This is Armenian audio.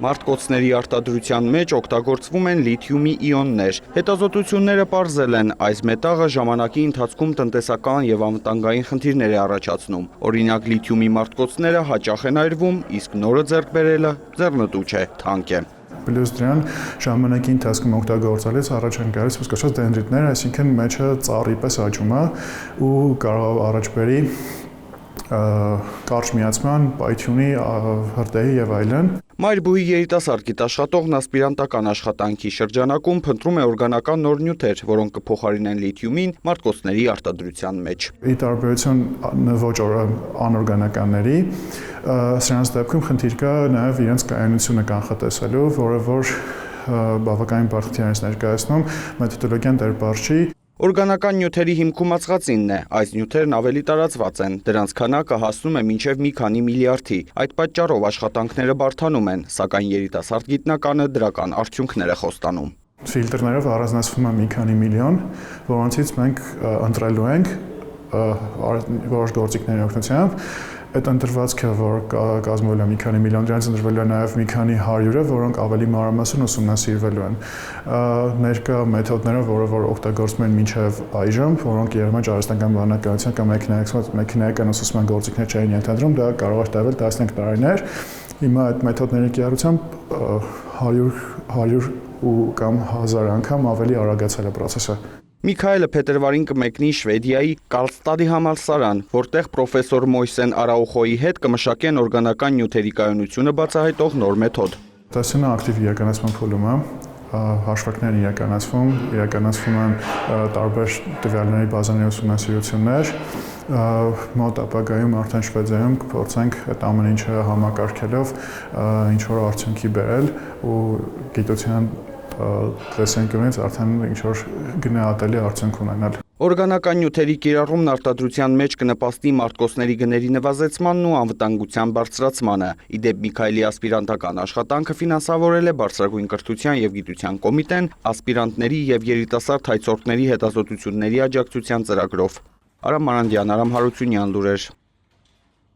Մարտկոցների արտադրության մեջ օգտագործվում են լիթիումի իոններ։ Հետազոտությունները պարզել են, այս մետաղը ժամանակի ընթացքում տնտեսական և անվտանգային խնդիրներ է առաջացնում։ Օրինակ, լիթիումի մարտկոցները հաճախ են այրվում, իսկ նորը ձեռք բերելը ձեռնտու չէ, թանկ է։ Պլյուս դրան ժամանակի ընթացքում օգտագործելիս առաջ են գալիս ոսկե դենդրիտներ, այսինքն մեջը ծառի պես աճում է ու կարող առաջ բերի կարճ միացման, պայթյունի, հրդեհի եւ այլն։ Մայրբույի երիտասարդ գիտաշխատողն ասպիրանտական աշխատանքի շրջանակում փնտրում է օրգանական նոր նյութեր, որոնք կփոխարինեն լիթիումին մարտկոցների արտադրության մեջ։ Ի տարբերություն ոչ անօրգանականների, սրանց դեպքում խնդիր կա նաեւ իրենց կայունությունը կանխատեսելու, որը որ բավականին բարդ խնդիրներ ներկայացնում, մեթոդոլոգիան դեռ բարձ չի։ Օրգանական նյութերի հիմքում ածղածինն է, այս նյութերն ավելի տարածված են, դրանց քանակը հասնում է մինչև մի քանի միլիարդի, այդ պատճառով աշխատանքները բարդանում են, սակայն երիտասարդ գիտնականը դրական արդյունքներ է խոստանում։ Ֆիլտրներով առանձնացվում է մի քանի միլիոն, որոնցից մենք ընտրելու ենք որոշ գործիքների օգնությամբ։ Այդ ընտրվածքը, որ կազմվել է մի քանի միլիոն, դրանից ընտրվել է նաև մի քանի հարյուրը, որոնք ավելի մանրամասն ուսումնասիրվելու են։ Ներկա մեթոդները, որ օգտագործվում են մինչև այժմ, որոնք եղել են արհեստական բանականության կամ մեքենայական ուսուցման գործիքներ չէին ենթադրում, դա կարող է տևել 15 տարիներ։ Հիմա այդ մեթոդների կիրառությամբ 100 կամ 1000 անգամ ավելի արագացել է process-ը։ Միքայելը փետրվարին կմեկնի Շվեդիայի Կարլստադի համալսարան, որտեղ պրոֆեսոր Մոյսեն Արաուխոյի հետ կմշակեն օրգանական նյութերի կայունությունը բացահայտող նոր մեթոդ։ Տեսնա ակտիվ իրականացման փուլում է, հաշվարկներ իրականացվում են տարբեր տվյալների բազաների ուսումնասիրություններ, մոտ ապագայում արդեն Շվեդիայում կփորձենք այդ ամեն ինչը համակարգելով ինչ-որ արդյունքի բերել ու գիտության տեսանկյունից արդեն ինչ-որ գնահատելի արդյունք ունենալ։ Օրգանական նյութերի կիրառումն արտադրության մեջ կնպաստի մարտկոցների գների նվազեցմանն ու անվտանգության բարձրացմանը։ Ի դեպ Միքայելի ասպիրանտական աշխատանքը ֆինանսավորել է Բարձրագույն կրթության և գիտության կոմիտեն ասպիրանտների և երիտասարդ հայցորդների հետազոտությունների աջակցության ծրագրով։ Արամ Մանանդյան, Արամ Հարությունյան, լուրեր։